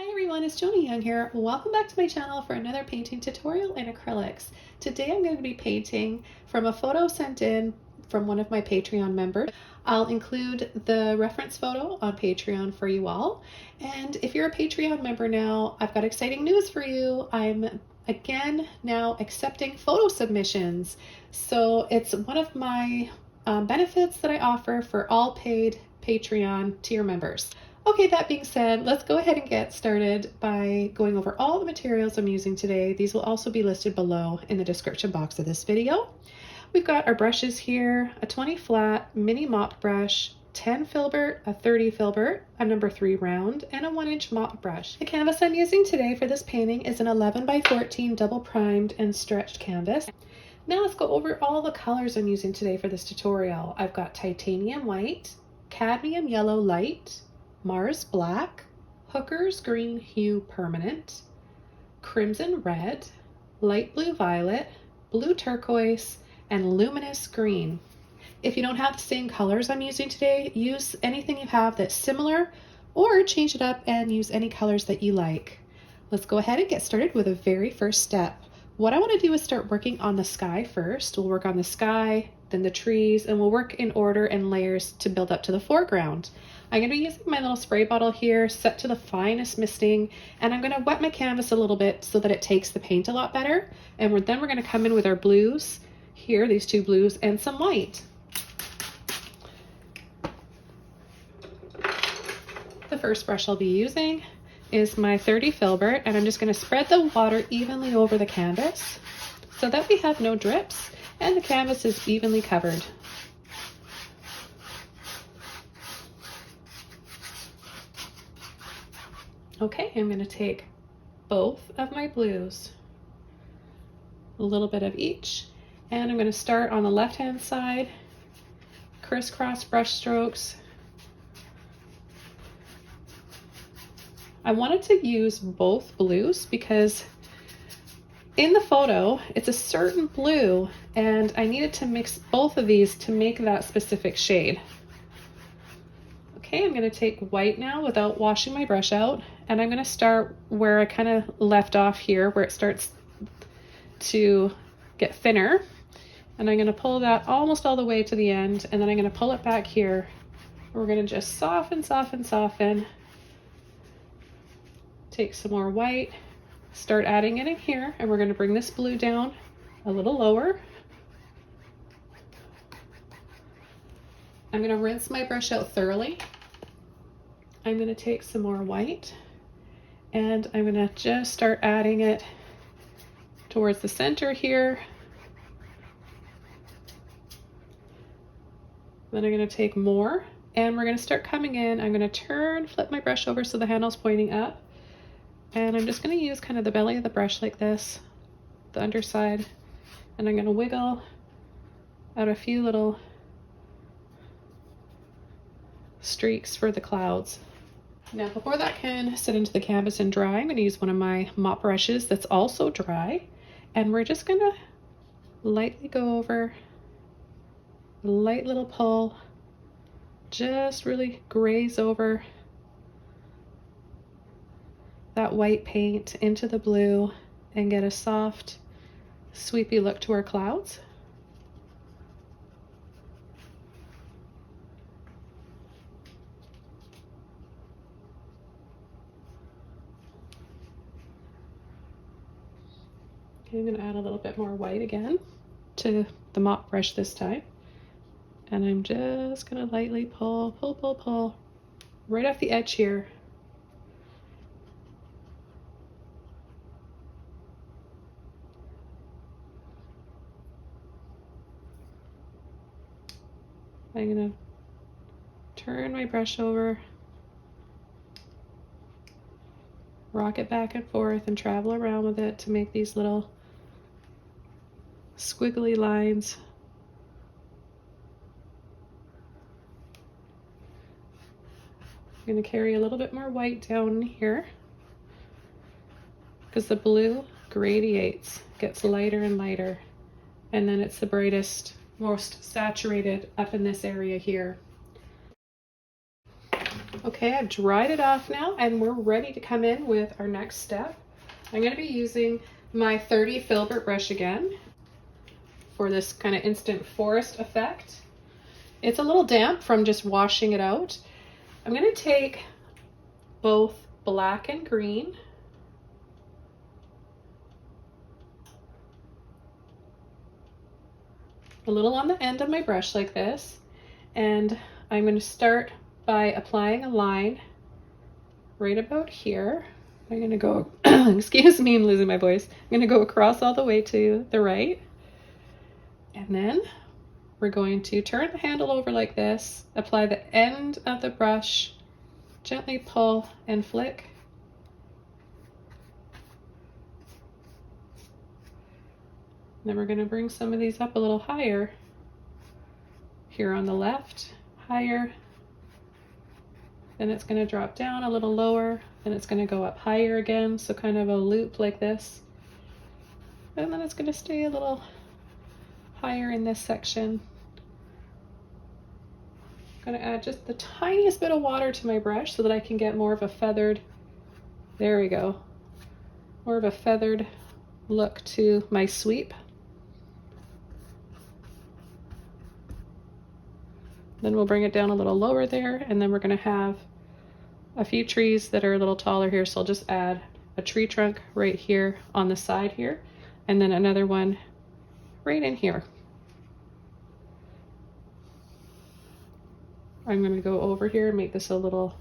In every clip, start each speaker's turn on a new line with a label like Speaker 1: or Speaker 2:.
Speaker 1: Hi everyone, it's Joni Young here. Welcome back to my channel for another painting tutorial in acrylics. Today I'm going to be painting from a photo sent in from one of my Patreon members. I'll include the reference photo on Patreon for you all. And if you're a Patreon member now, I've got exciting news for you. I'm again now accepting photo submissions. So it's one of my benefits that I offer for all paid Patreon tier members. Okay, that being said, let's go ahead and get started by going over all the materials I'm using today. These will also be listed below in the description box of this video. We've got our brushes here, a 20 flat mini mop brush, 10 filbert, a 30 filbert, a number 3 round, and a 1-inch mop brush. The canvas I'm using today for this painting is an 11 by 14 double primed and stretched canvas. Now let's go over all the colors I'm using today for this tutorial. I've got titanium white, cadmium yellow light, Mars black, Hooker's green hue permanent, crimson red, light blue violet, blue turquoise, and luminous green. If you don't have the same colors I'm using today, use anything you have that's similar or change it up and use any colors that you like. Let's go ahead and get started with the very first step. What I want to do is start working on the sky first. We'll work on the sky, then the trees, and we'll work in order and layers to build up to the foreground. I'm going to be using my little spray bottle here set to the finest misting, and I'm going to wet my canvas a little bit so that it takes the paint a lot better. And then we're going to come in with our blues here, these two blues, and some white. The first brush I'll be using is my 30 filbert, and I'm just going to spread the water evenly over the canvas so that we have no drips and the canvas is evenly covered. Okay, I'm going to take both of my blues, a little bit of each, and I'm going to start on the left hand side, crisscross brush strokes. I wanted to use both blues because in the photo it's a certain blue and I needed to mix both of these to make that specific shade. Okay, I'm going to take white now without washing my brush out, and I'm going to start where I kind of left off here, where it starts to get thinner, and I'm going to pull that almost all the way to the end, and then I'm going to pull it back here. We're going to just soften, soften, soften. Take some more white, start adding it in here, and we're going to bring this blue down a little lower. I'm going to rinse my brush out thoroughly. I'm going to take some more white and I'm going to just start adding it towards the center here. Then I'm going to take more and we're going to start coming in. I'm going to flip my brush over so the handle's pointing up. And I'm just going to use kind of the belly of the brush like this, the underside, and I'm going to wiggle out a few little streaks for the clouds. Now before that can sit into the canvas and dry, I'm going to use one of my mop brushes that's also dry, and we're just going to lightly go over, light little pull, just really graze over that white paint into the blue and get a soft, sweepy look to our clouds. Okay, I'm going to add a little bit more white again to the mop brush this time. And I'm just going to lightly pull, pull, pull, pull right off the edge here. I'm going to turn my brush over, rock it back and forth, and travel around with it to make these little squiggly lines. I'm going to carry a little bit more white down here because the blue gradiates, gets lighter and lighter, and then it's the brightest, most saturated up in this area here. Okay, I've dried it off now and we're ready to come in with our next step. I'm going to be using my 30 filbert brush again for this kind of instant forest effect. It's a little damp from just washing it out. I'm going to take both black and green a little on the end of my brush like this, and I'm going to start by applying a line right about here. I'm going to go, excuse me, I'm losing my voice. I'm going to go across all the way to the right, and then we're going to turn the handle over like this, apply the end of the brush, gently pull and flick. Then we're going to bring some of these up a little higher. Here on the left, higher. Then it's going to drop down a little lower. Then it's going to go up higher again, so kind of a loop like this. And then it's going to stay a little higher in this section. I'm going to add just the tiniest bit of water to my brush so that I can get more of a feathered, there we go, more of a feathered look to my sweep. Then we'll bring it down a little lower there, and then we're going to have a few trees that are a little taller here, so I'll just add a tree trunk right here on the side here, and then another one right in here. I'm going to go over here and make this a little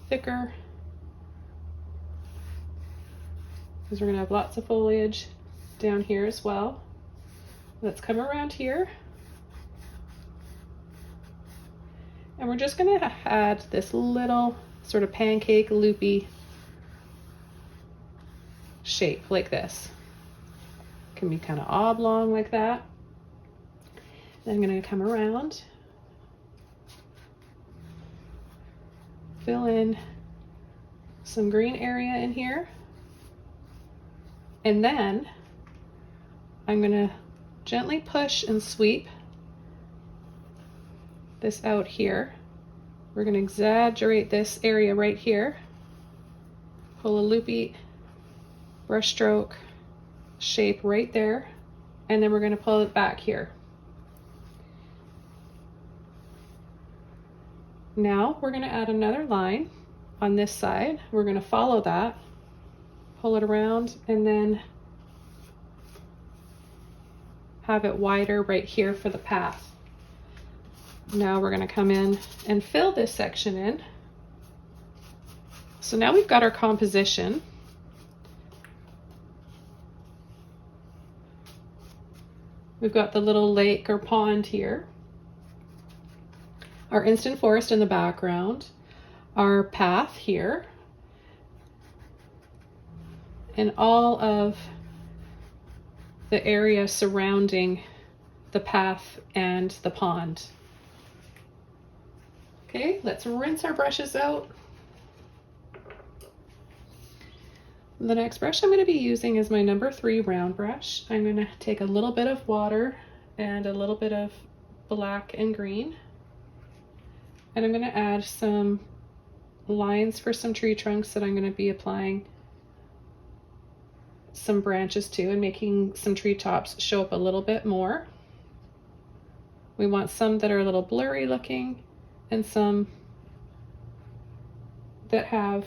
Speaker 1: thicker because we're going to have lots of foliage down here as well. Let's come around here. And we're just going to add this little sort of pancake loopy shape like this. It can be kind of oblong like that. Then I'm going to come around, fill in some green area in here, and then I'm going to gently push and sweep this out here. We're going to exaggerate this area right here, pull a loopy brush stroke shape right there, and then we're going to pull it back here. Now we're going to add another line on this side. We're going to follow that, pull it around, and then have it wider right here for the path. Now we're going to come in and fill this section in. So now we've got our composition. We've got the little lake or pond here, our instant forest in the background, our path here, and all of the area surrounding the path and the pond. Okay, let's rinse our brushes out. The next brush I'm going to be using is my number 3 round brush. I'm going to take a little bit of water and a little bit of black and green, and I'm going to add some lines for some tree trunks that I'm going to be applying some branches to and making some tree tops show up a little bit more. We want some that are a little blurry looking and some that have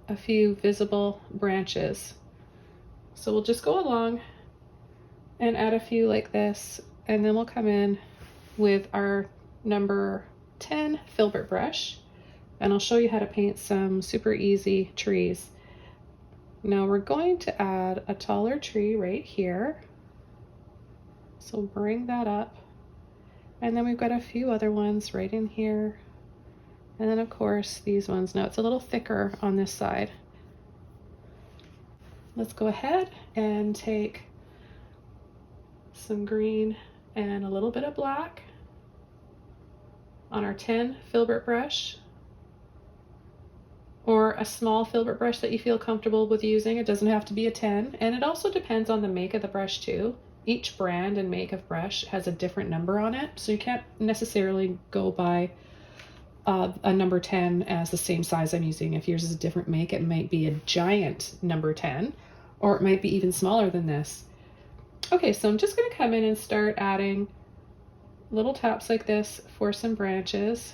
Speaker 1: a few visible branches. So we'll just go along and add a few like this, and then we'll come in with our number 10 filbert brush, and I'll show you how to paint some super easy trees. Now we're going to add a taller tree right here, so bring that up, and then we've got a few other ones right in here. And then of course these ones. Now it's a little thicker on this side. Let's go ahead and take some green and a little bit of black on our 10 filbert brush, or a small filbert brush that you feel comfortable with using. It doesn't have to be a 10, and it also depends on the make of the brush too. Each brand and make of brush has a different number on it, so you can't necessarily go by a number 10 as the same size I'm using. If yours is a different make, it might be a giant number 10, or it might be even smaller than this. Okay, so I'm just going to come in and start adding little taps like this for some branches,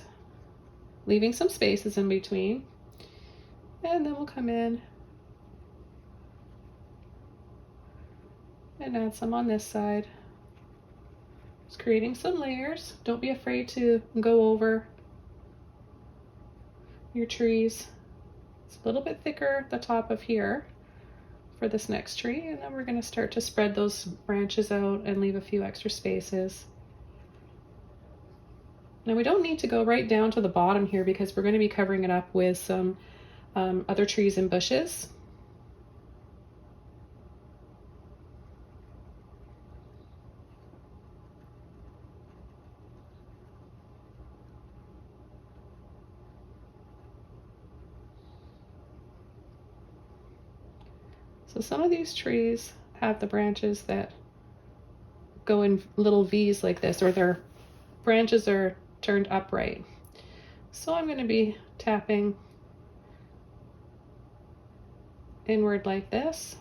Speaker 1: leaving some spaces in between, and then we'll come in and add some on this side. Just creating some layers. Don't be afraid to go over your trees. It's a little bit thicker at the top of here for this next tree, and then we're going to start to spread those branches out and leave a few extra spaces. Now we don't need to go right down to the bottom here because we're going to be covering it up with some other trees and bushes. So some of these trees have the branches that go in little V's like this, or their branches are turned upright. So I'm going to be tapping inward like this.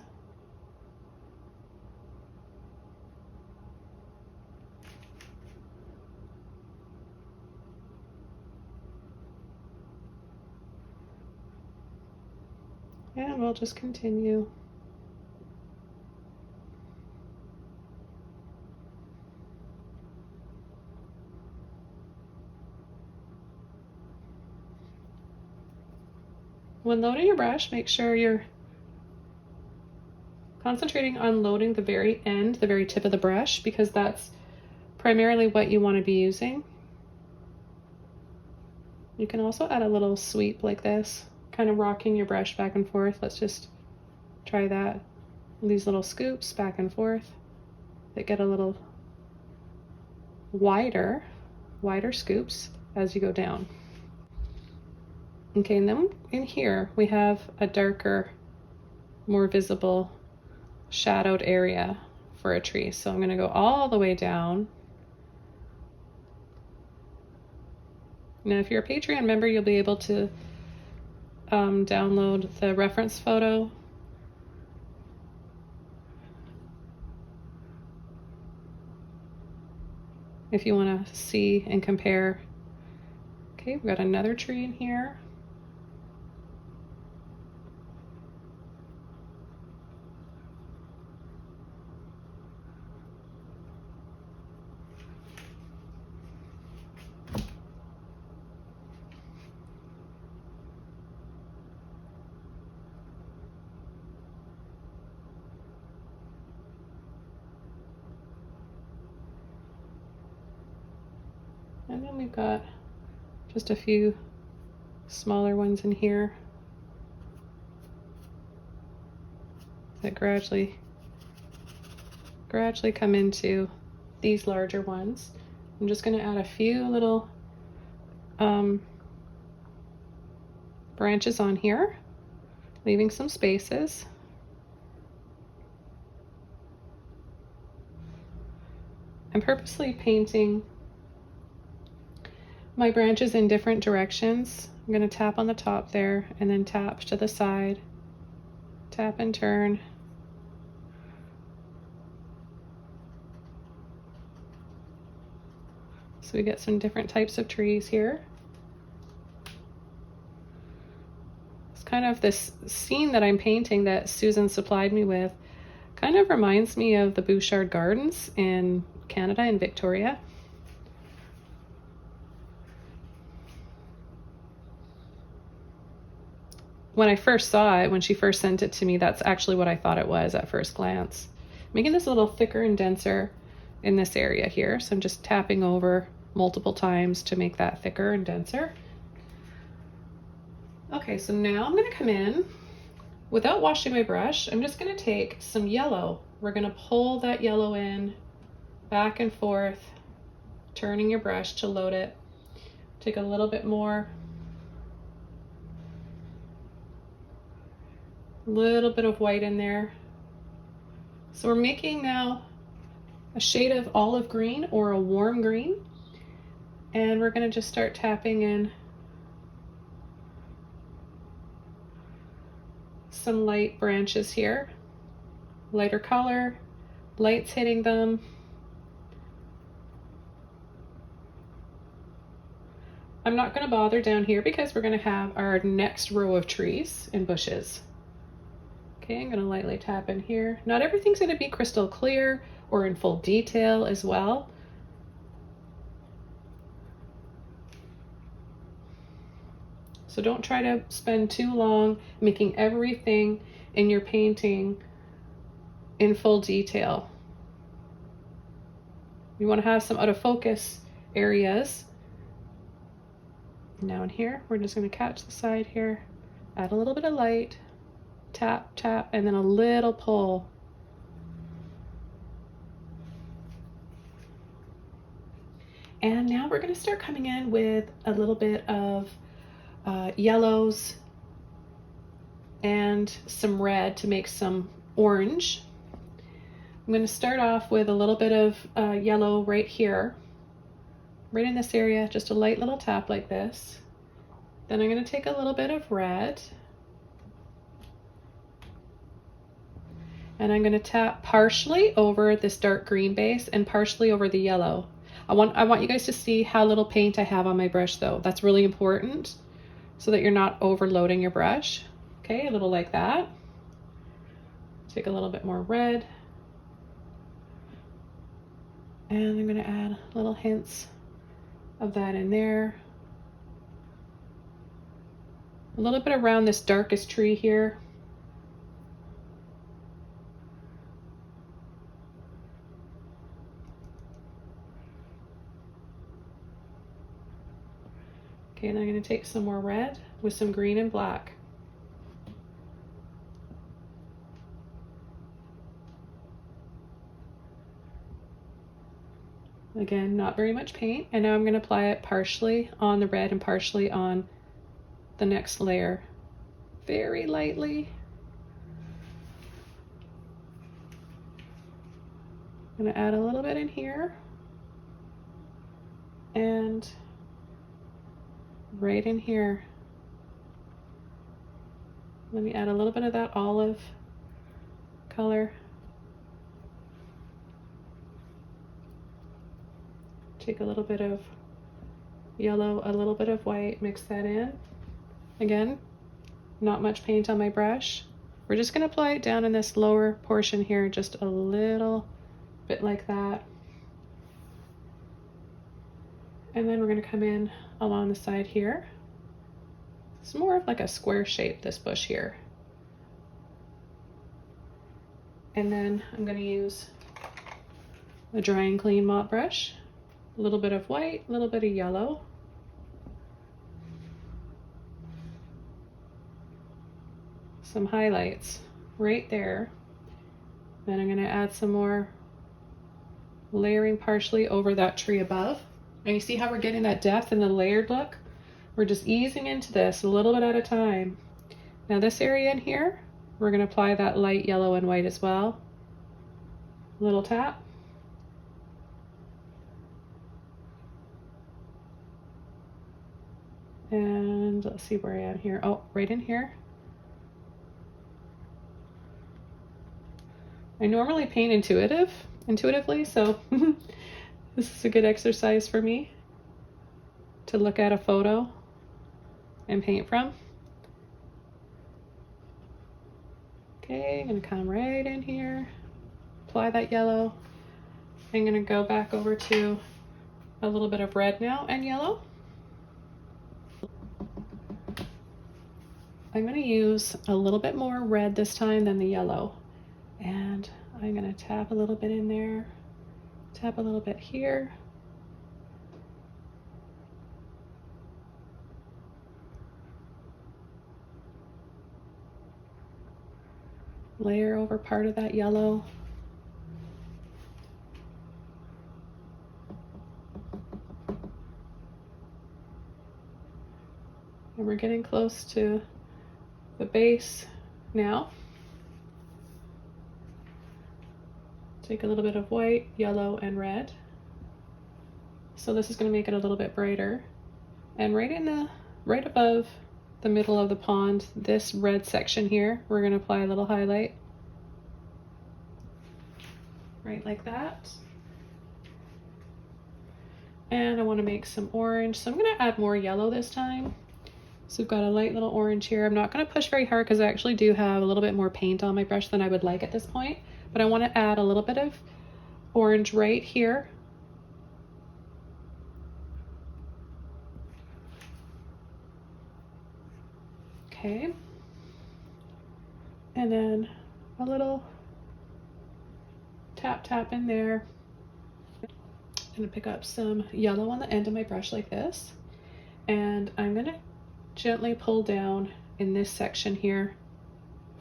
Speaker 1: And we'll just continue. When loading your brush, make sure you're concentrating on loading the very end, the very tip of the brush, because that's primarily what you want to be using. You can also add a little sweep like this, kind of rocking your brush back and forth. Let's just try that. These little scoops back and forth that get a little wider scoops as you go down. Okay, and then in here we have a darker, more visible shadowed area for a tree. So I'm going to go all the way down. Now if you're a Patreon member, you'll be able to download the reference photo. If you want to see and compare. Okay, we've got another tree in here. And then we've got just a few smaller ones in here that gradually come into these larger ones. I'm just going to add a few little branches on here, leaving some spaces. I'm purposely painting my branches in different directions. I'm going to tap on the top there and then tap to the side, tap and turn. So we get some different types of trees here. It's kind of this scene that I'm painting that Susan supplied me with, kind of reminds me of the Bouchard Gardens in Canada, in Victoria. When I first saw it, when she first sent it to me, that's actually what I thought it was at first glance. Making this a little thicker and denser in this area here. So I'm just tapping over multiple times to make that thicker and denser. Okay, so now I'm gonna come in, without washing my brush, I'm just gonna take some yellow. We're gonna pull that yellow in, back and forth, turning your brush to load it. Take a little bit more. Little bit of white in there. So we're making now a shade of olive green or a warm green, and we're going to just start tapping in some light branches here, lighter color, light's hitting them. I'm not going to bother down here because we're going to have our next row of trees and bushes. Okay, I'm going to lightly tap in here. Not everything's going to be crystal clear or in full detail as well. So don't try to spend too long making everything in your painting in full detail. You want to have some out of focus areas. Now in here, we're just going to catch the side here, add a little bit of light, tap, tap, and then a little pull. And now we're going to start coming in with a little bit of yellows and some red to make some orange. I'm going to start off with a little bit of yellow right here, right in this area, just a light little tap like this. Then I'm going to take a little bit of red and I'm going to tap partially over this dark green base and partially over the yellow. I want you guys to see how little paint I have on my brush though. That's really important so that you're not overloading your brush. Okay, a little like that. Take a little bit more red. And I'm going to add little hints of that in there. A little bit around this darkest tree here. Okay, and I'm going to take some more red with some green and black. Again, not very much paint. And now I'm going to apply it partially on the red and partially on the next layer. Very lightly. I'm going to add a little bit in here. And right in here. Let me add a little bit of that olive color. Take a little bit of yellow, a little bit of white, mix that in. Again, not much paint on my brush. We're just going to apply it down in this lower portion here, just a little bit like that. And then we're going to come in along the side here. It's more of like a square shape, this bush here. And then I'm going to use a dry and clean mop brush. A little bit of white, a little bit of yellow. Some highlights right there. Then I'm going to add some more layering partially over that tree above. And you see how we're getting that depth and the layered look? We're just easing into this a little bit at a time. Now this area in here, we're going to apply that light yellow and white as well. Little tap. And let's see where I am here. Oh, right in here. I normally paint intuitively, so this is a good exercise for me to look at a photo and paint from. Okay, I'm gonna come right in here, apply that yellow. I'm gonna go back over to a little bit of red now and yellow. I'm going to use a little bit more red this time than the yellow. And I'm going to tap a little bit in there, tap a little bit here. Layer over part of that yellow. And we're getting close to the base now. Take a little bit of white, yellow, and red. So this is going to make it a little bit brighter. And right above the middle of the pond, this red section here, we're going to apply a little highlight. Right like that. And I want to make some orange, so I'm going to add more yellow this time. So we've got a light little orange here. I'm not going to push very hard because I actually do have a little bit more paint on my brush than I would like at this point, but I want to add a little bit of orange right here. Okay. And then a little tap tap in there. I'm going to pick up some yellow on the end of my brush like this, and I'm going to gently pull down in this section here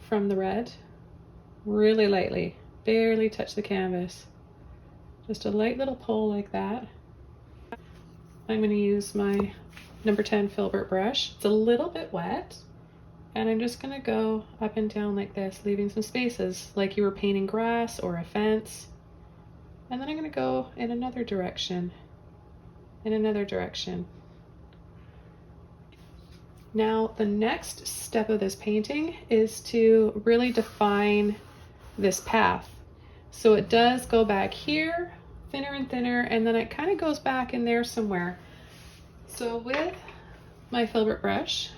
Speaker 1: from the red, really lightly, barely touch the canvas. Just a light little pull like that. I'm going to use my number 10 filbert brush. It's a little bit wet, and I'm just going to go up and down like this, leaving some spaces like you were painting grass or a fence. And then I'm going to go in another direction, in another direction. Now, the next step of this painting is to really define this path. So it does go back here, thinner and thinner, and then it kind of goes back in there somewhere. So with my filbert brush,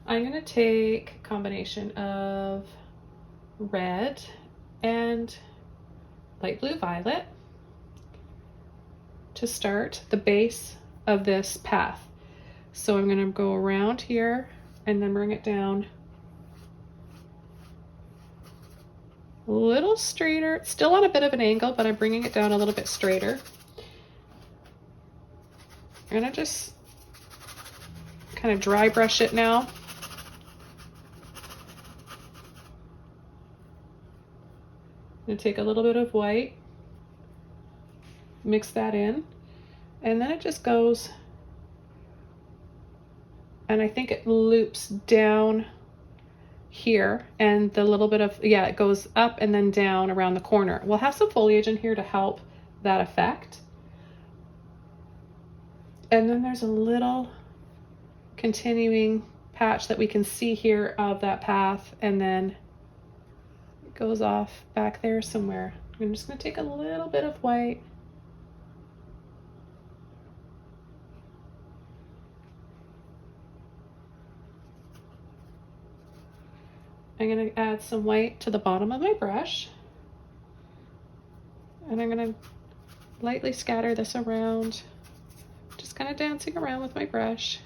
Speaker 1: I'm going to take a combination of red and light blue violet to start the base of this path. So I'm going to go around here and then bring it down a little straighter. It's still on a bit of an angle, but I'm bringing it down a little bit straighter. I'm going to just kind of dry brush it now. I'm going to take a little bit of white, mix that in, and then it just goes, and I think it loops down here, and the little bit of, yeah, it goes up and then down around the corner. We'll have some foliage in here to help that effect. And then there's a little continuing patch that we can see here of that path, and then it goes off back there somewhere. I'm just going to take a little bit of white I'm going to add some white to the bottom of my brush, and I'm going to lightly scatter this around, just kind of dancing around with my brush.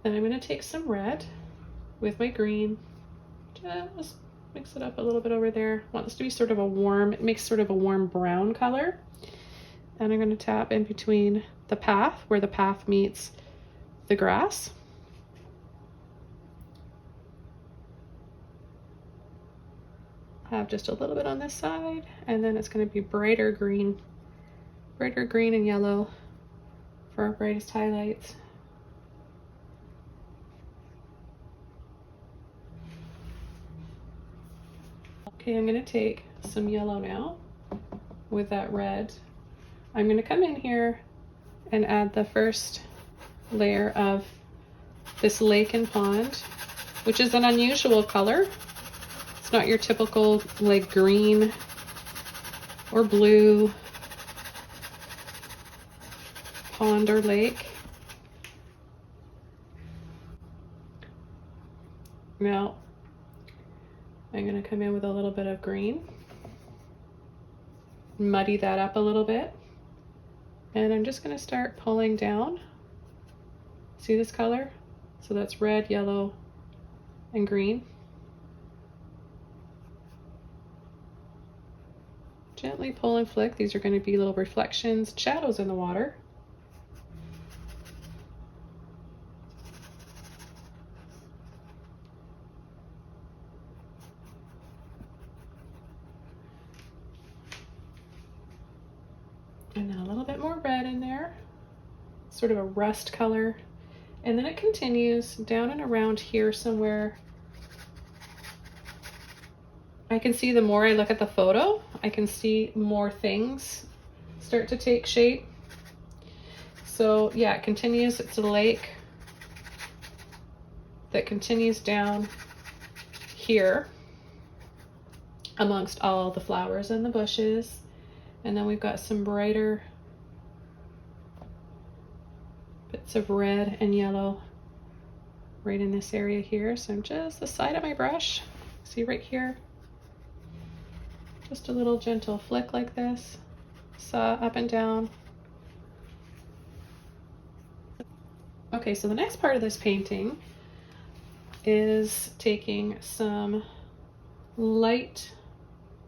Speaker 1: Then I'm going to take some red with my green, just mix it up a little bit over there. I want this to be sort of a warm, it makes sort of a warm brown color. And I'm going to tap in between the path, where the path meets the grass. I have just a little bit on this side, and then it's going to be brighter green and yellow for our brightest highlights. Okay, I'm going to take some yellow now with that red. I'm going to come in here and add the first layer of this lake and pond, which is an unusual color. It's not your typical like green or blue pond or lake. Now I'm going to come in with a little bit of green, muddy that up a little bit, and I'm just going to start pulling down. See this color? So that's red, yellow, and green. Gently pull and flick. These are going to be little reflections, shadows in the water. And then a little bit more red in there, sort of a rust color. And then it continues down and around here somewhere. I can see the more I look at the photo, I can see more things start to take shape. So yeah, it continues, it's a lake that continues down here amongst all the flowers and the bushes. And then we've got some brighter bits of red and yellow right in this area here. So just the side of my brush, see right here, just a little gentle flick like this, saw up and down. Okay, so the next part of this painting is taking some light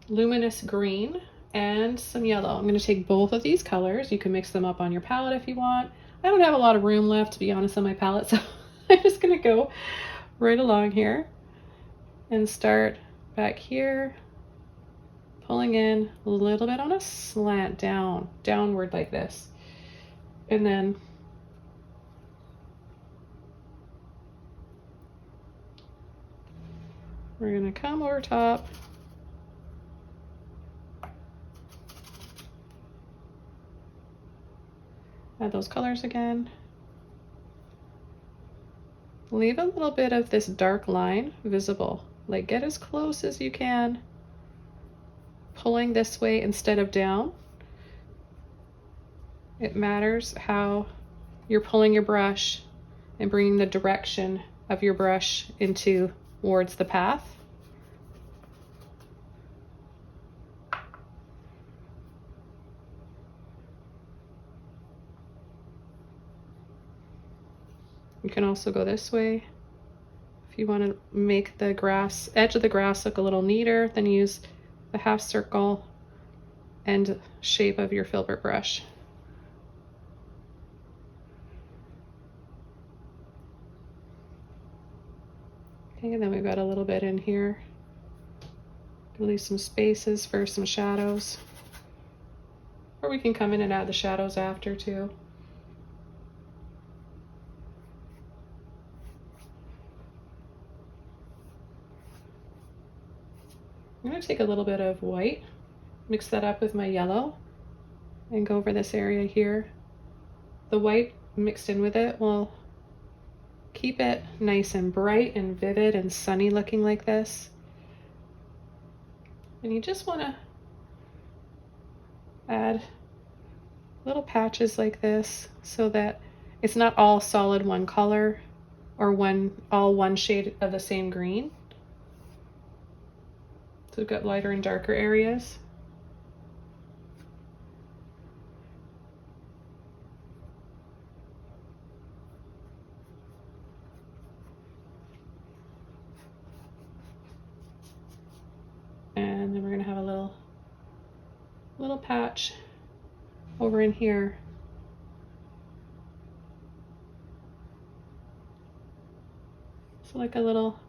Speaker 1: luminous green and some yellow. I'm going to take both of these colors. You can mix them up on your palette if you want. I don't have a lot of room left, to be honest, on my palette, so I'm just going to go right along here and start back here, pulling in a little bit on a slant downward like this. And then we're going to come over top, add those colors again. Leave a little bit of this dark line visible, like get as close as you can, pulling this way instead of down. It matters how you're pulling your brush and bringing the direction of your brush towards the path. You can also go this way. If you want to make the grass, edge of the grass look a little neater, then use the half circle and shape of your filbert brush. Okay, and then we've got a little bit in here. Leave some spaces for some shadows. Or we can come in and add the shadows after too. I'm going to take a little bit of white, mix that up with my yellow, and go over this area here. The white mixed in with it will keep it nice and bright and vivid and sunny looking like this. And you just want to add little patches like this so that it's not all solid one color or all one shade of the same green. So we've got lighter and darker areas. And then we're gonna have a little patch over in here. So like a little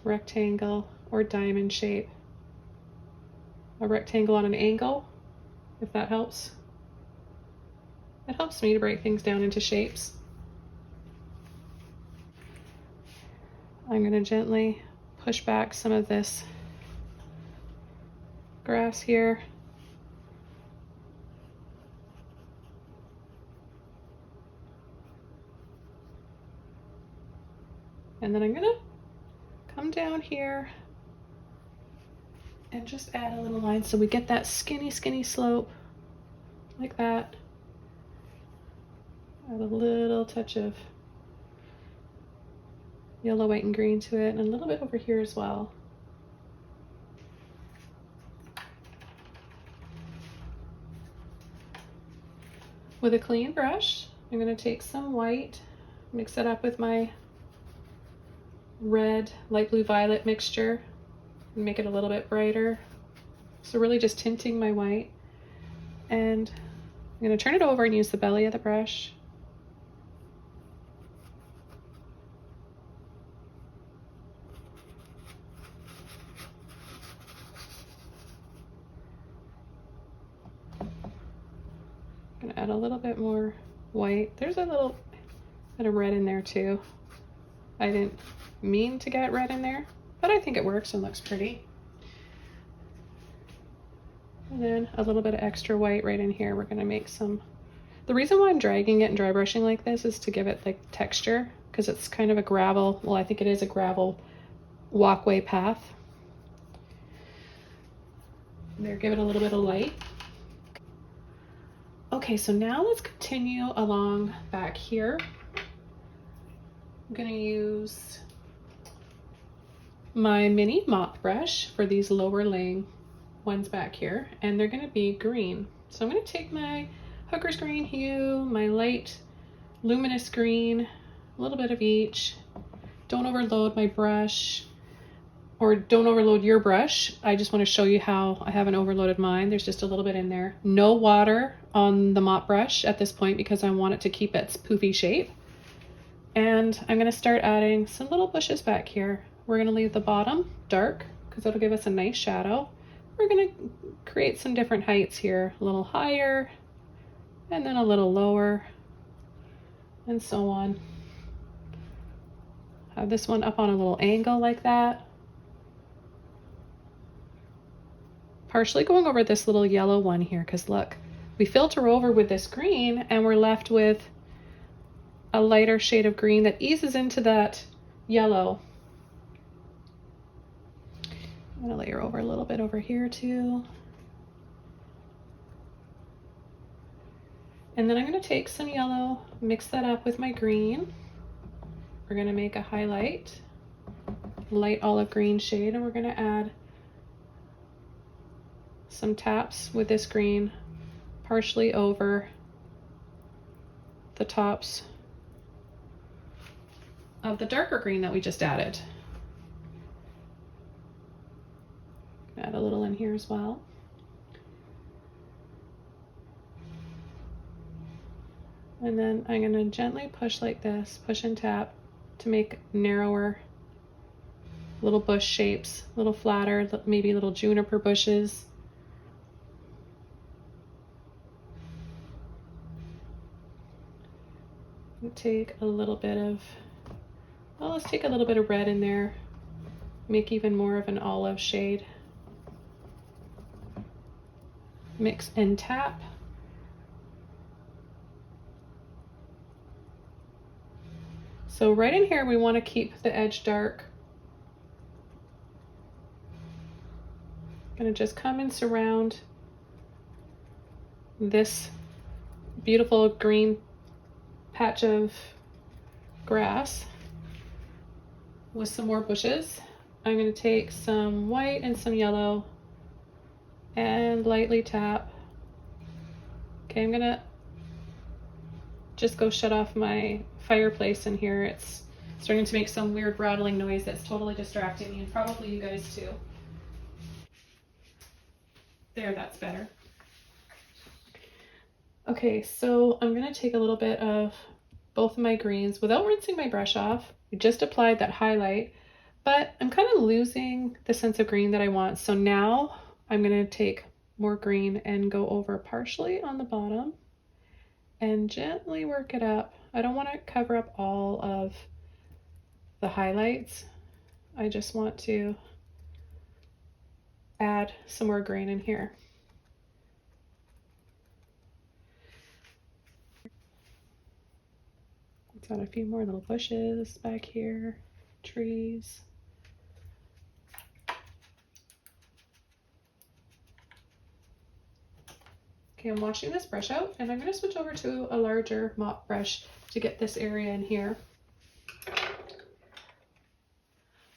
Speaker 1: rectangle or diamond shape. A rectangle on an angle, if that helps. It helps me to break things down into shapes. I'm going to gently push back some of this grass here. And then I'm going to come down here and just add a little line so we get that skinny slope like that. Add a little touch of yellow, white, and green to it, and a little bit over here as well. With a clean brush, I'm going to take some white, mix it up with my red, light blue, violet mixture, and make it a little bit brighter. So really just tinting my white. And I'm going to turn it over and use the belly of the brush. I'm going to add a little bit more white. There's a little bit of red in there too. I didn't mean to get red in there, but I think it works and looks pretty. And then a little bit of extra white right in here. We're gonna make some, the reason why I'm dragging it and dry brushing like this is to give it like texture, because it's kind of a gravel, well, I think it is a gravel walkway path. There, give it a little bit of light. Okay, so now let's continue along back here. I'm gonna use my mini mop brush for these lower laying ones back here, and they're gonna be green. So I'm gonna take my Hooker's green hue, my light luminous green, a little bit of each. Don't overload my brush, or don't overload your brush. I just want to show you how I haven't overloaded mine. There's just a little bit in there. No water on the mop brush at this point because I want it to keep its poofy shape. And I'm going to start adding some little bushes back here. We're going to leave the bottom dark because it'll give us a nice shadow. We're going to create some different heights here, a little higher and then a little lower and so on. Have this one up on a little angle like that. Partially going over this little yellow one here because look, we filter over with this green and we're left with a lighter shade of green that eases into that yellow. I'm gonna layer over a little bit over here too. And then I'm gonna take some yellow, mix that up with my green. We're gonna make a highlight, light olive green shade, and we're gonna add some taps with this green partially over the tops of the darker green that we just added. Add a little in here as well. And then I'm going to gently push like this, push and tap to make narrower little bush shapes, a little flatter, maybe little juniper bushes. Take a little bit of, well, let's take a little bit of red in there, make even more of an olive shade. Mix and tap. So right in here, we want to keep the edge dark. I'm going to just come and surround this beautiful green patch of grass with some more bushes. I'm going to take some white and some yellow and lightly tap. Okay, I'm going to just go shut off my fireplace in here. It's starting to make some weird rattling noise that's totally distracting me, and probably you guys too. There, that's better. Okay, so I'm gonna take a little bit of both of my greens without rinsing my brush off. I just applied that highlight, but I'm kind of losing the sense of green that I want. So now I'm gonna take more green and go over partially on the bottom and gently work it up. I don't want to cover up all of the highlights. I just want to add some more green in here. Let's add a few more little bushes back here, trees. Okay, I'm washing this brush out and I'm going to switch over to a larger mop brush to get this area in here.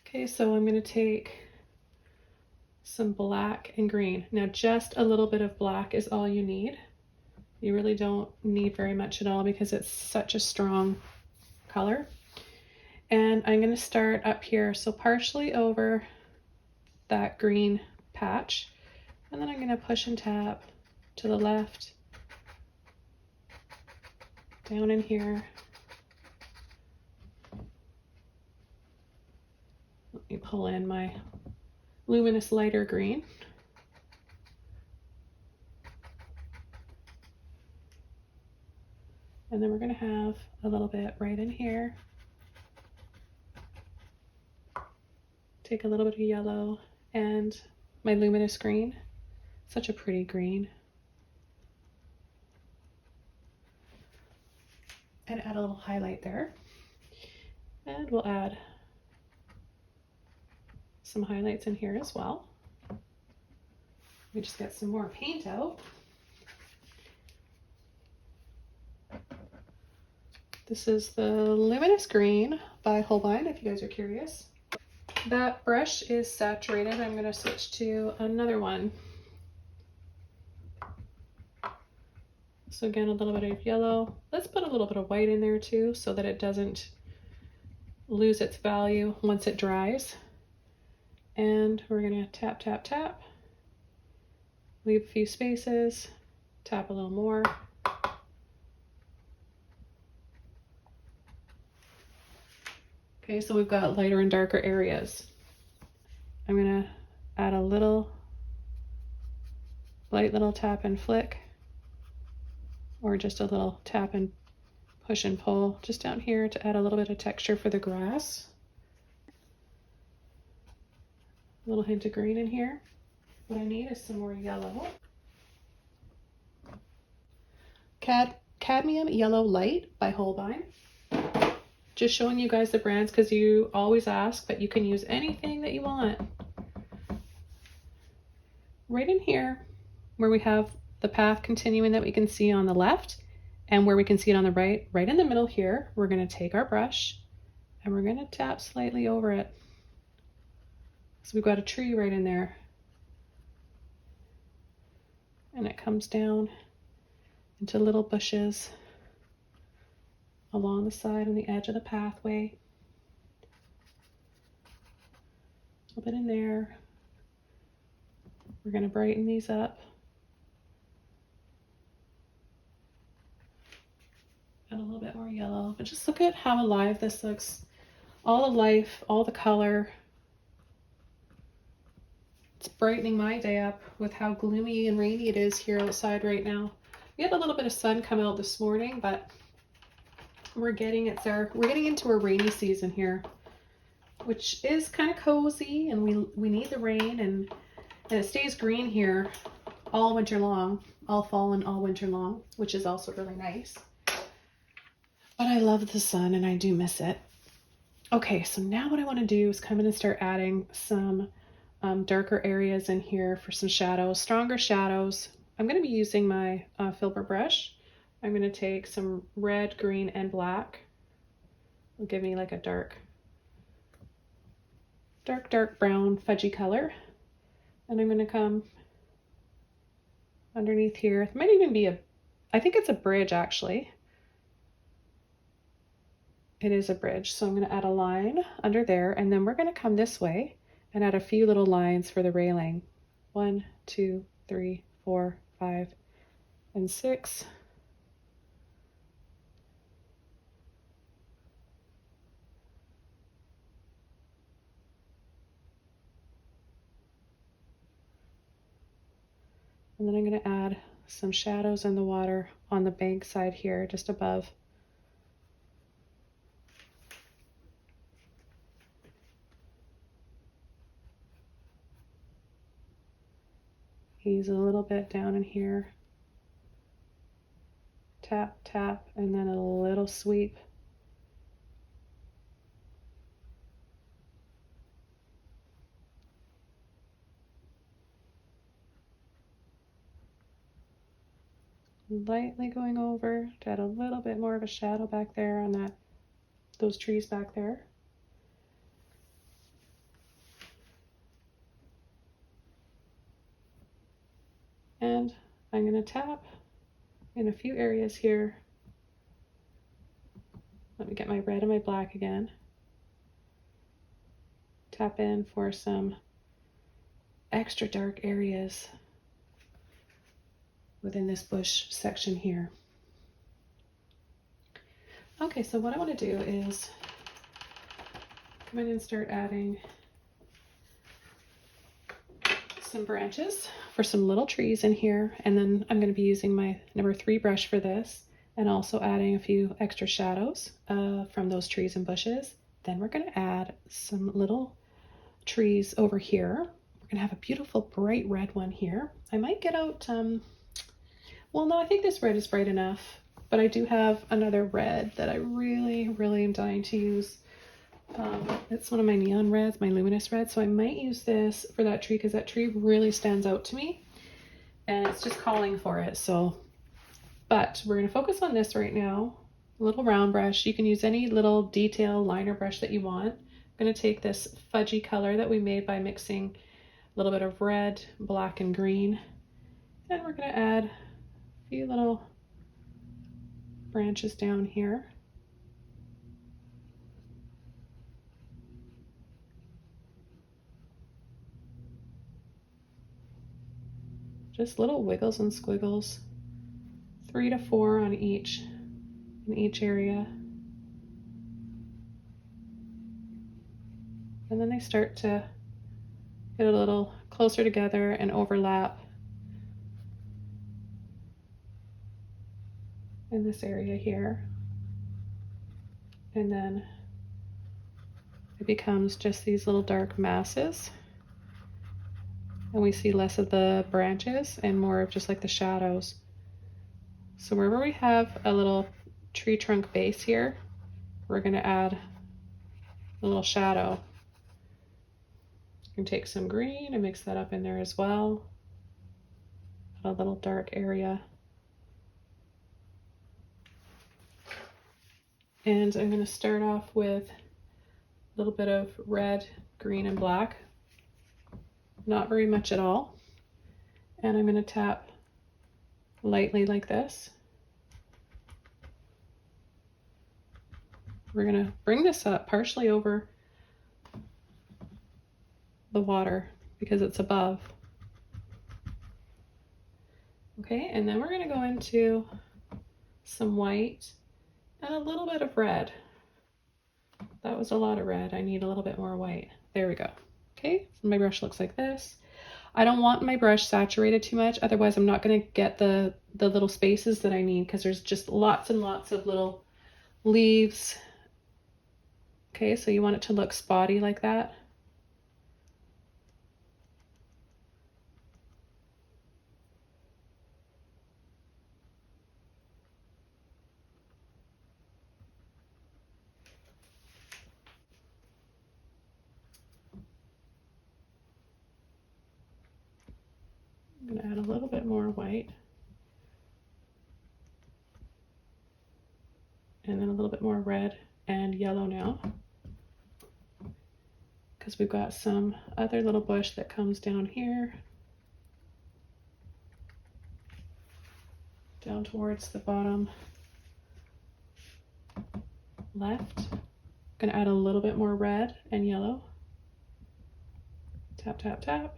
Speaker 1: Okay, so I'm going to take some black and green. Now just a little bit of black is all you need. You really don't need very much at all because it's such a strong color. And I'm going to start up here, so partially over that green patch, and then I'm going to push and tap to the left, down in here. Let me pull in my luminous lighter green. And then we're going to have a little bit right in here take a little bit of yellow and my Luminous green. Such a pretty green. And add a little highlight there. And we'll add some highlights in here as well. We just get some more paint out. This is the Luminous Green by Holbein, if you guys are curious. That brush is saturated. I'm going to switch to another one. So again, a little bit of yellow. Let's put a little bit of white in there too, so that it doesn't lose its value once it dries. And we're going to tap, tap, tap. Leave a few spaces. Tap a little more. Okay, so we've got lighter and darker areas. I'm going to add a little light little tap and flick, or just a little tap and push and pull just down here to add a little bit of texture for the grass. A little hint of green in here. What I need is some more yellow. Cadmium Yellow Light by Holbein. Just showing you guys the brands because you always ask, but you can use anything that you want. Right in here where we have the path continuing that we can see on the left and where we can see it on the right, right in the middle here, we're going to take our brush and we're going to tap slightly over it. So we've got a tree right in there. And it comes down into little bushes along the side and the edge of the pathway. A little bit in there. We're going to brighten these up. And a little bit more yellow. But just look at how alive this looks. All the life, all the color. It's brightening my day up with how gloomy and rainy it is here outside right now. We had a little bit of sun come out this morning, but we're getting into a rainy season here, which is kind of cozy, and we need the rain, and it stays green here all winter long, all fall and all winter long, which is also really nice. But I love the sun and I do miss it. Okay, so now what I want to do is come in and start adding some darker areas in here for some shadows, stronger shadows. I'm going to be using my filbert brush. I'm going to take some red, green, and black. It'll give me like a dark brown fudgy color. And I'm going to come underneath here. It might even be I think it's a bridge actually. It is a bridge. So I'm going to add a line under there, and then we're going to come this way and add a few little lines for the railing. 1, 2, 3, 4, 5, and 6. And then I'm going to add some shadows in the water on the bank side here, just above. Ease a little bit down in here. Tap, tap, and then a little sweep. Lightly going over to add a little bit more of a shadow back there on those trees back there. And I'm going to tap in a few areas here. Let me get my red and my black again. Tap in for some extra dark areas within this bush section here. Okay, so what I want to do is come in and start adding some branches for some little trees in here, and then I'm going to be using my number 3 brush for this, and also adding a few extra shadows from those trees and bushes. Then we're going to add some little trees over here. We're gonna have a beautiful bright red one here. I might get out, well, no, I think this red is bright enough, but I do have another red that I really, really am dying to use. It's one of my neon reds, my luminous red, so I might use this for that tree because that tree really stands out to me and it's just calling for it. So, but we're going to focus on this right now. A little round brush. You can use any little detail liner brush that you want. I'm going to take this fudgy color that we made by mixing a little bit of red, black, and green, and we're going to add a few little branches down here. Just little wiggles and squiggles, 3 to 4 on each, in each area. And then they start to get a little closer together and overlap in this area here. And then it becomes just these little dark masses. And we see less of the branches and more of just like the shadows. So wherever we have a little tree trunk base here, we're going to add a little shadow. You can take some green and mix that up in there as well. A little dark area. And I'm going to start off with a little bit of red, green, and black. Not very much at all. And I'm going to tap lightly like this. We're going to bring this up partially over the water because it's above. Okay, and then we're going to go into some white and a little bit of red. That was a lot of red. I need a little bit more white. There we go. Okay, so my brush looks like this. I don't want my brush saturated too much, otherwise I'm not going to get the little spaces that I need because there's just lots and lots of little leaves. Okay, so you want it to look spotty like that. I'm going to add a little bit more white. And then a little bit more red and yellow now. Because we've got some other little bush that comes down here. Down towards the bottom left. I'm going to add a little bit more red and yellow. Tap, tap, tap.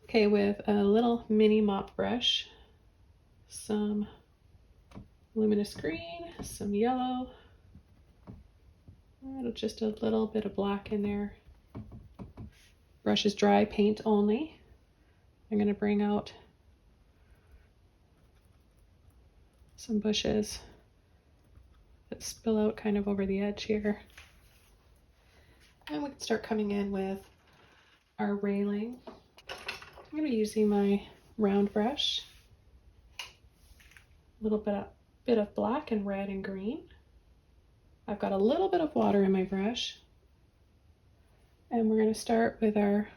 Speaker 1: Okay, with a little mini mop brush, some luminous green, some yellow, just a little bit of black in there. Brush is dry, paint only. I'm going to bring out some bushes that spill out kind of over the edge here. And we can start coming in with our railing. I'm going to be using my round brush, a little bit of black and red and green. I've got a little bit of water in my brush, and we're going to start with our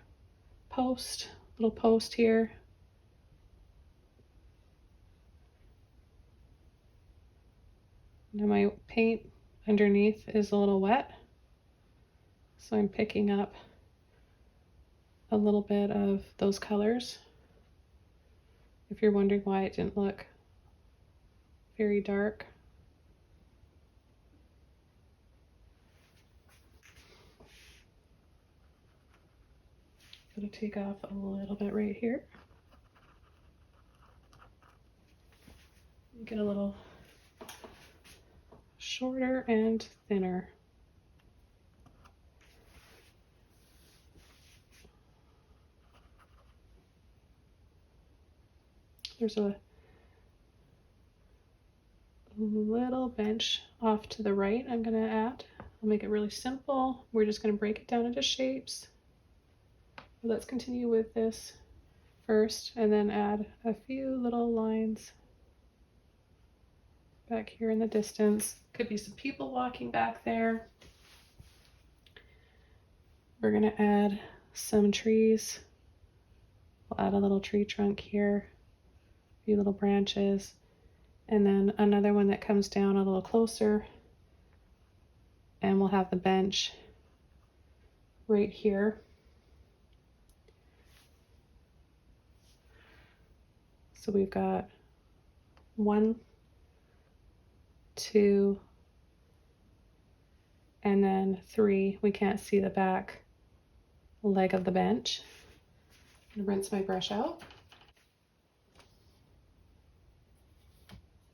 Speaker 1: little post here. Now my paint underneath is a little wet, so I'm picking up a little bit of those colors. If you're wondering why it didn't look very dark. I'm going to take off a little bit right here. Get a little shorter and thinner. There's a little bench off to the right I'm going to add I'll make it really simple. We're just going to break it down into shapes. Let's continue with this first and then add a few little lines back here in the distance. Could be some people walking back there. We're going to add some trees. We'll add a little tree trunk here, a few little branches, and then another one that comes down a little closer. And we'll have the bench right here. So we've got 1, 2, and then 3. We can't see the back leg of the bench. I'm gonna rinse my brush out.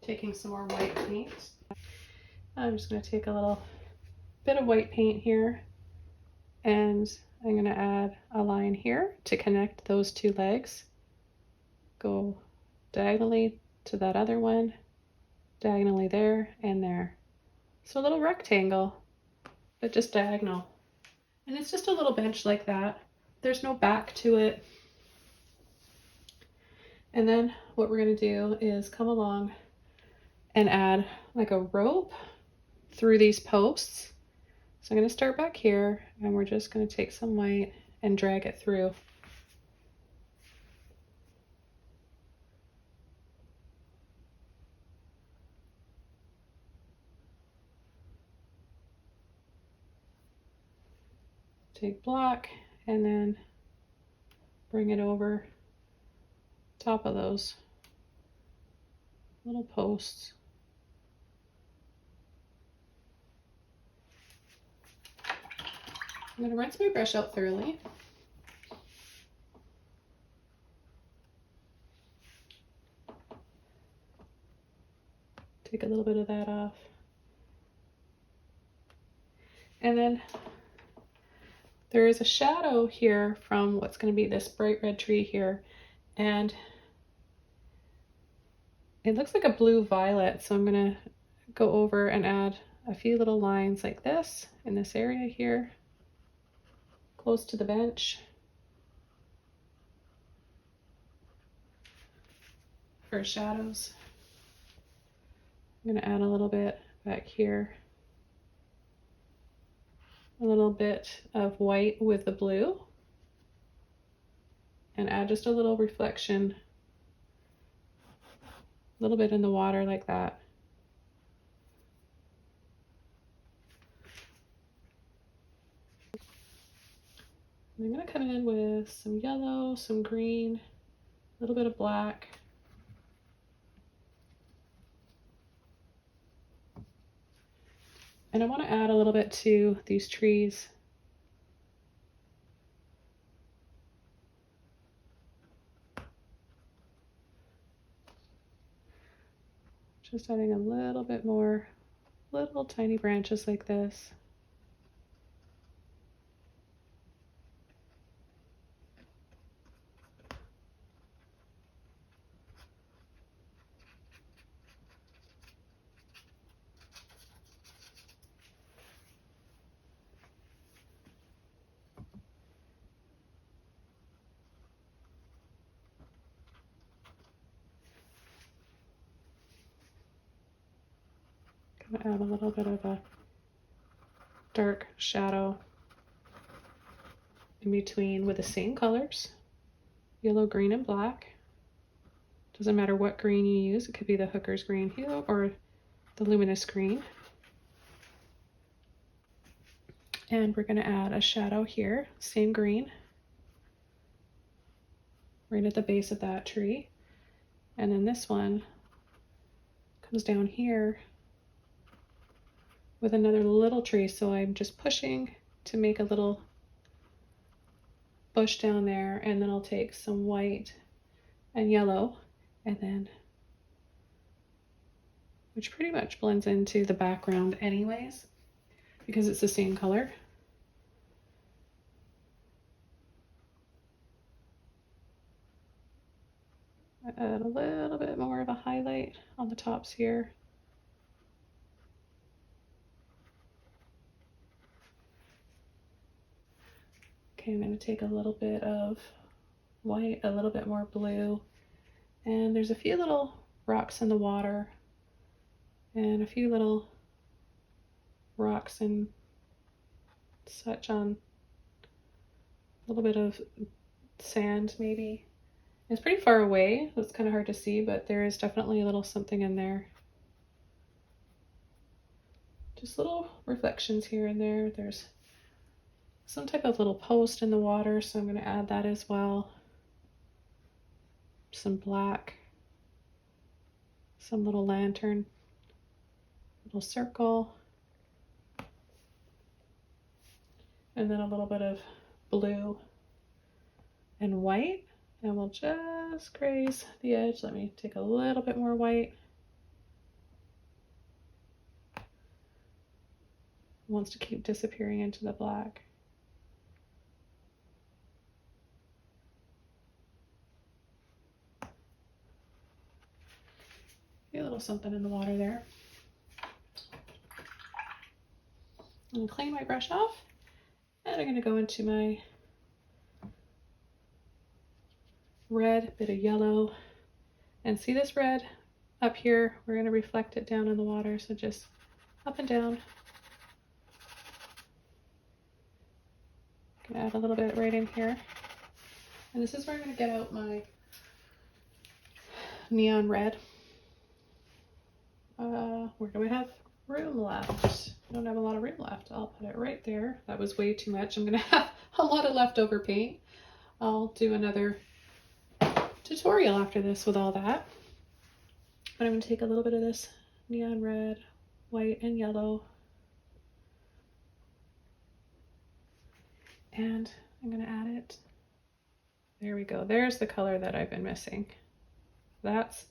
Speaker 1: Taking some more white paint. I'm just gonna take a little bit of white paint here, and I'm gonna add a line here to connect those 2 legs. Go diagonally to that other one, diagonally there and there. So a little rectangle, but just diagonal. And it's just a little bench like that. There's no back to it. And then what we're going to do is come along and add like a rope through these posts. So I'm going to start back here, and we're just going to take some white and drag it through. Take black and then bring it over top of those little posts. I'm going to rinse my brush out thoroughly. Take a little bit of that off. And then there is a shadow here from what's going to be this bright red tree here, and it looks like a blue violet, so I'm going to go over and add a few little lines like this in this area here, close to the bench, for shadows. I'm going to add a little bit back here, a little bit of white with the blue, and add just a little reflection, a little bit in the water like that. And I'm going to come in with some yellow, some green, a little bit of black. And I want to add a little bit to these trees. Just adding a little bit more, little tiny branches like this. Add a little bit of a dark shadow in between with the same colors, yellow, green, and black. Doesn't matter what green you use. It could be the Hooker's green here or the Luminous green. And we're going to add a shadow here, same green, right at the base of that tree. And then this one comes down here with another little tree, so I'm just pushing to make a little bush down there, and then I'll take some white and yellow, and then, which pretty much blends into the background anyways, because it's the same color. I add a little bit more of a highlight on the tops here. Okay, I'm going to take a little bit of white, a little bit more blue, and there's a few little rocks in the water and a few little rocks and such on a little bit of sand maybe. It's pretty far away, so it's kind of hard to see, but there is definitely a little something in there. Just little reflections here and there. There's some type of little post in the water, so I'm going to add that as well. Some black, some little lantern, little circle, and then a little bit of blue and white, and we'll just graze the edge. Let me take a little bit more white. It wants to keep disappearing into the black. A little something in the water there. I'm going to clean my brush off, and I'm going to go into my red, bit of yellow, and see this red up here? We're going to reflect it down in the water, so just up and down. I'm going to add a little bit right in here, and this is where I'm going to get out my neon red. Where do we have room left? I don't have a lot of room left. I'll put it right there. That was way too much. I'm going to have a lot of leftover paint. I'll do another tutorial after this with all that. But I'm going to take a little bit of this neon red, white, and yellow, and I'm going to add it. There we go. There's the color that I've been missing. That's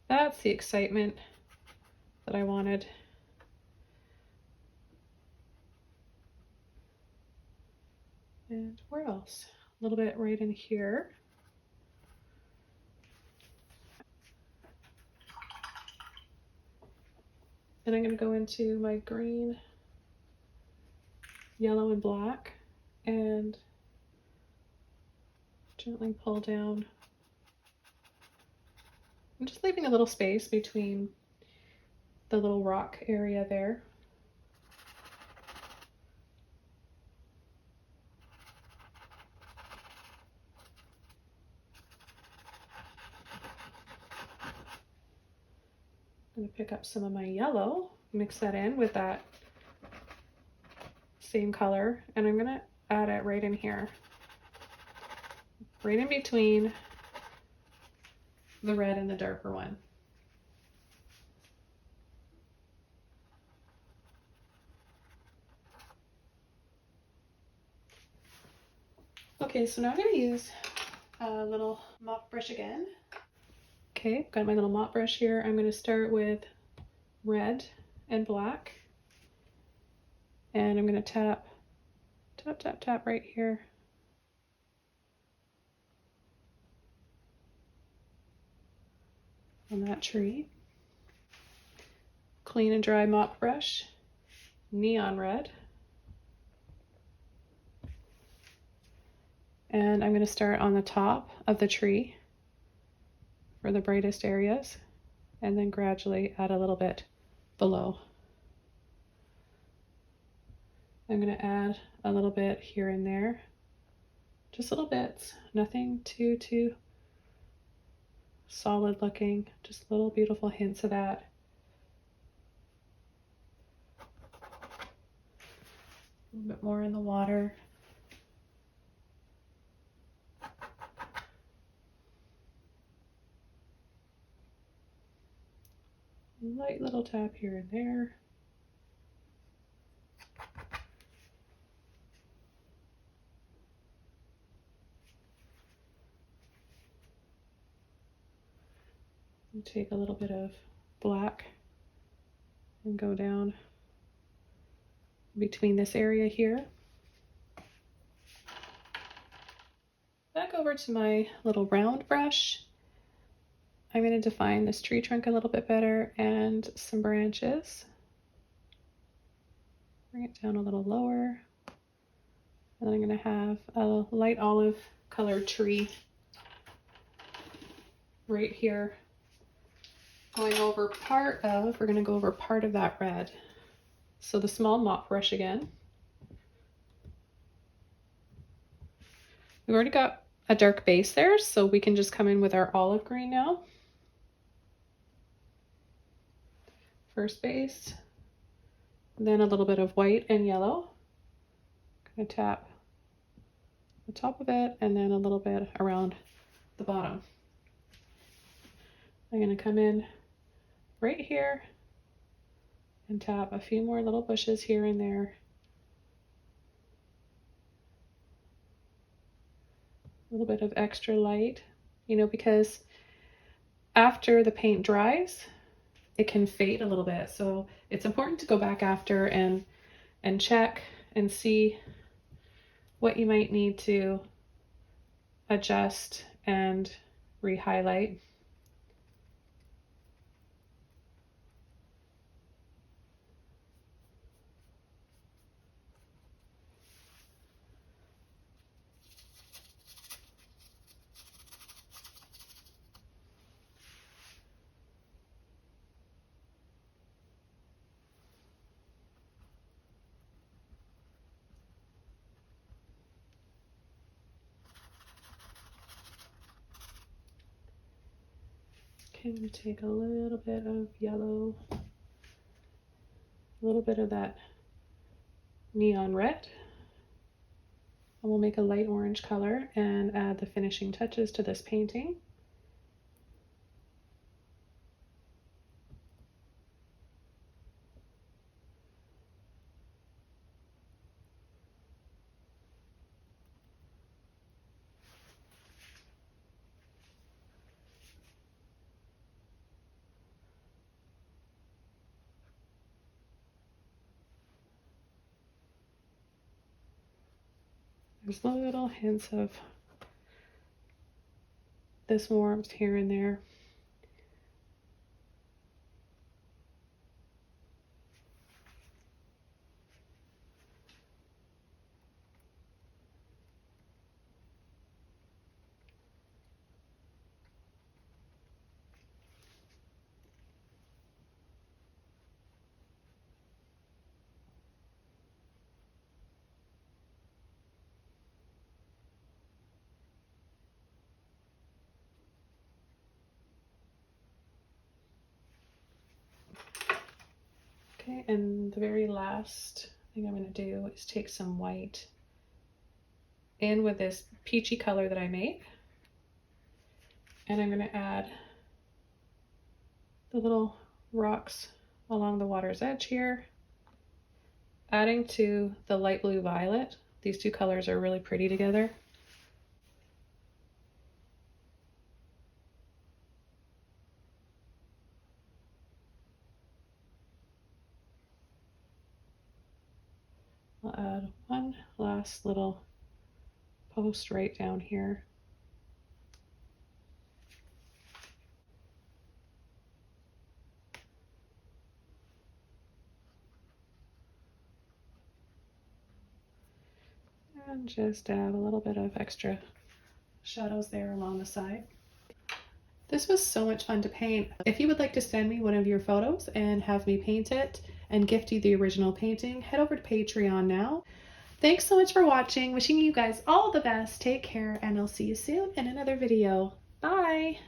Speaker 1: the excitement that I wanted. And where else? A little bit right in here. And I'm going to go into my green, yellow, and black and gently pull down. I'm just leaving a little space between the little rock area there. I'm going to pick up some of my yellow, mix that in with that same color, and I'm going to add it right in here, right in between the red and the darker one. Okay, so now I'm going to use a little mop brush again. Okay, I've got my little mop brush here. I'm going to start with red and black, and I'm going to tap, tap, tap, tap right here. On that tree. Clean and dry mop brush, neon red. And I'm going to start on the top of the tree for the brightest areas, and then gradually add a little bit below. I'm going to add a little bit here and there, just little bits, nothing too solid looking, just little beautiful hints of that. A little bit more in the water. Light little tap here and there. And take a little bit of black and go down between this area here. Back over to my little round brush. I'm going to define this tree trunk a little bit better and some branches. Bring it down a little lower And then I'm going to have a light olive colored tree right here. We're going to go over part of that red. So the small mop brush again. We've already got a dark base there, so we can just come in with our olive green now. First base, then a little bit of white and yellow. Gonna tap the top of it and then a little bit around the bottom. I'm gonna come in right here and tap a few more little bushes here and there. A little bit of extra light, you know, because after the paint dries, it can fade a little bit. So it's important to go back after and check and see what you might need to adjust and re-highlight. Okay, I'm going to take a little bit of yellow, a little bit of that neon red, and we'll make a light orange color and add the finishing touches to this painting. There's little hints of this warmth here and there. Okay, and the very last thing I'm going to do is take some white in with this peachy color that I made, and I'm going to add the little rocks along the water's edge here, adding to the light blue violet. These two colors are really pretty together. I'll add one last little post right down here. And just add a little bit of extra shadows there along the side. This was so much fun to paint. If you would like to send me one of your photos and have me paint it and gift you the original painting, head over to Patreon now. Thanks so much for watching. Wishing you guys all the best. Take care, and I'll see you soon in another video. Bye!